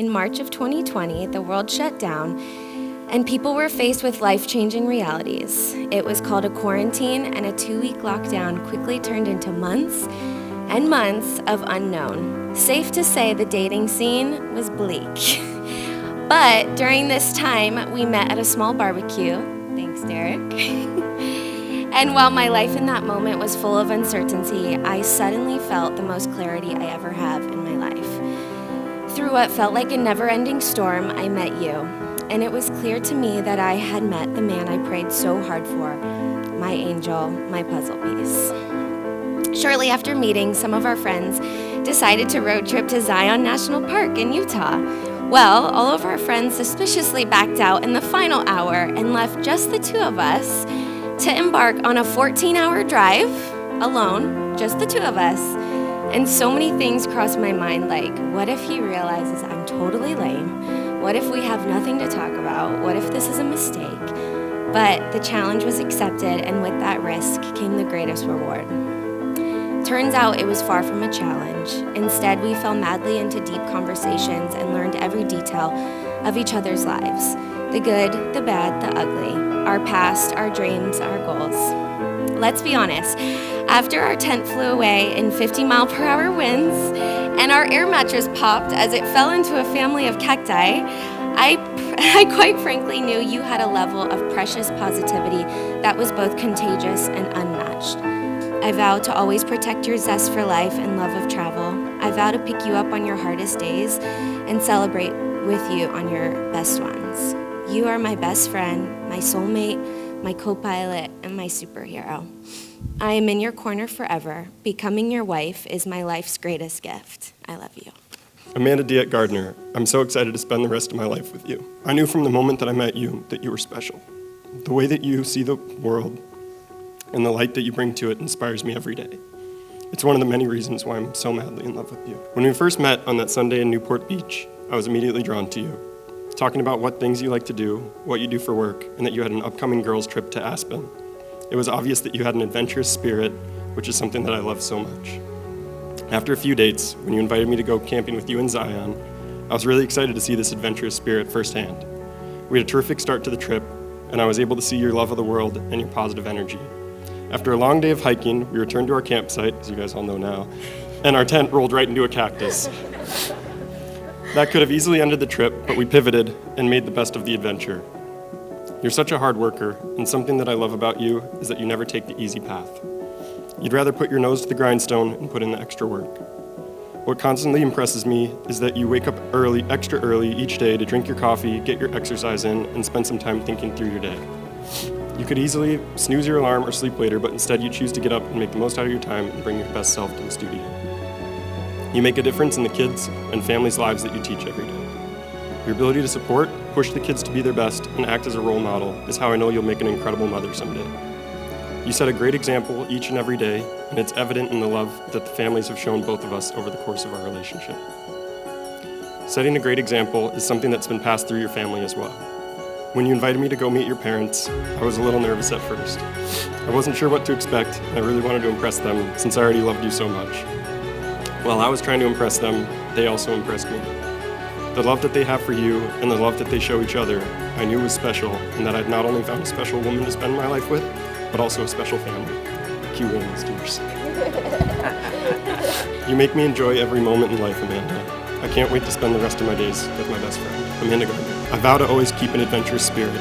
in March of 2020, the world shut down and people were faced with life-changing realities. It was called a quarantine, and a 2-week lockdown quickly turned into months and months of unknown. Safe to say the dating scene was bleak. But during this time, we met at a small barbecue. Thanks, Derek. And while my life in that moment was full of uncertainty, I suddenly felt the most clarity I ever have in my life. Through what felt like a never-ending storm, I met you. And it was clear to me that I had met the man I prayed so hard for, my angel, my puzzle piece. Shortly after meeting, some of our friends decided to road trip to Zion National Park in Utah. Well, all of our friends suspiciously backed out in the final hour and left just the two of us to embark on a 14-hour drive alone, just the two of us. And so many things crossed my mind, like, what if he realizes I'm totally lame? What if we have nothing to talk about? What if this is a mistake? But the challenge was accepted, and with that risk came the greatest reward. Turns out it was far from a challenge. Instead, we fell madly into deep conversations and learned every detail of each other's lives. The good, the bad, the ugly. Our past, our dreams, our goals. Let's be honest. After our tent flew away in 50-mile-per-hour winds and our air mattress popped as it fell into a family of cacti, I quite frankly knew you had a level of precious positivity that was both contagious and unmatched. I vow to always protect your zest for life and love of travel. I vow to pick you up on your hardest days and celebrate with you on your best ones. You are my best friend, my soulmate, my co-pilot, and my superhero. I am in your corner forever. Becoming your wife is my life's greatest gift. I love you. Amanda Diet Gardner, I'm so excited to spend the rest of my life with you. I knew from the moment that I met you that you were special. The way that you see the world and the light that you bring to it inspires me every day. It's one of the many reasons why I'm so madly in love with you. When we first met on that Sunday in Newport Beach, I was immediately drawn to you. Talking about what things you like to do, what you do for work, and that you had an upcoming girls' trip to Aspen. It was obvious that you had an adventurous spirit, which is something that I love so much. After a few dates, when you invited me to go camping with you in Zion, I was really excited to see this adventurous spirit firsthand. We had a terrific start to the trip, and I was able to see your love of the world and your positive energy. After a long day of hiking, we returned to our campsite, as you guys all know now, and our tent rolled right into a cactus. That could have easily ended the trip, but we pivoted and made the best of the adventure. You're such a hard worker, and something that I love about you is that you never take the easy path. You'd rather put your nose to the grindstone and put in the extra work. What constantly impresses me is that you wake up early, extra early each day to drink your coffee, get your exercise in, and spend some time thinking through your day. You could easily snooze your alarm or sleep later, but instead you choose to get up and make the most out of your time and bring your best self to the studio. You make a difference in the kids and families' lives that you teach every day. Your ability to support, push the kids to be their best, and act as a role model is how I know you'll make an incredible mother someday. You set a great example each and every day, and it's evident in the love that the families have shown both of us over the course of our relationship. Setting a great example is something that's been passed through your family as well. When you invited me to go meet your parents, I was a little nervous at first. I wasn't sure what to expect, and I really wanted to impress them since I already loved you so much. While I was trying to impress them, they also impressed me. The love that they have for you and the love that they show each other, I knew was special, and that I'd not only found a special woman to spend my life with, but also a special family. Cue Williams, tears. You make me enjoy every moment in life, Amanda. I can't wait to spend the rest of my days with my best friend, Amanda Gardner. I vow to always keep an adventurous spirit.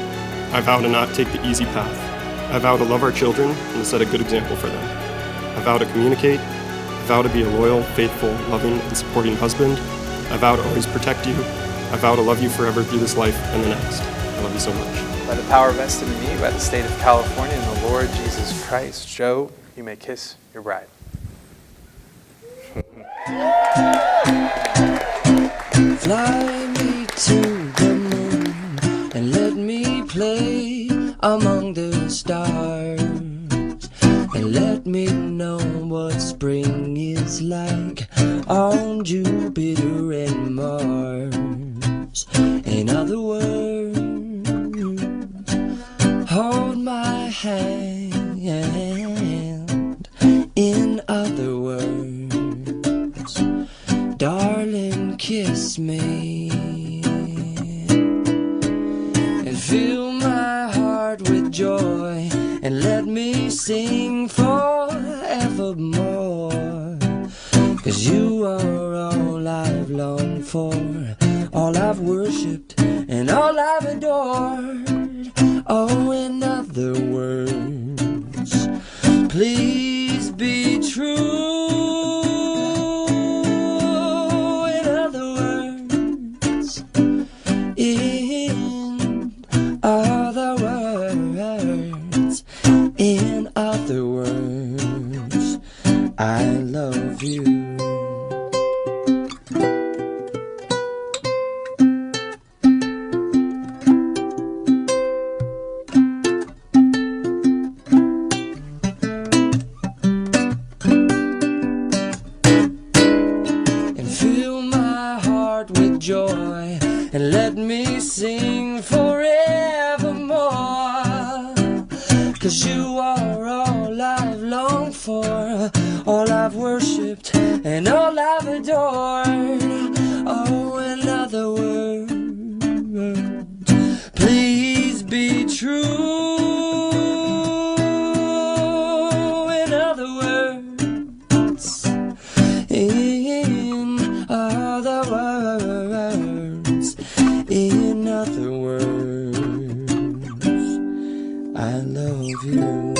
I vow to not take the easy path. I vow to love our children and to set a good example for them. I vow to communicate. I vow to be a loyal, faithful, loving, and supporting husband. I vow to always protect you. I vow to love you forever through this life and the next. I love you so much. By the power vested in me by the state of California and the Lord Jesus Christ, Joe, you may kiss your bride. Fly me to the moon and let me play among the stars, and let me know what spring is like on Jupiter and Mars. In other words, hold my hand. In other words, darling, kiss me. joy and let me sing forevermore. 'Cause you are all I've longed for, all I've worshipped and all I've adored. Oh, in other words, please be true. In other words, in other words, in other words, I love you. Joy and let me sing forevermore. 'Cause you are all I've longed for, all I've worshipped and all I've adored. Oh, in other words, please be true. In other words, in other words, in other words, I love you.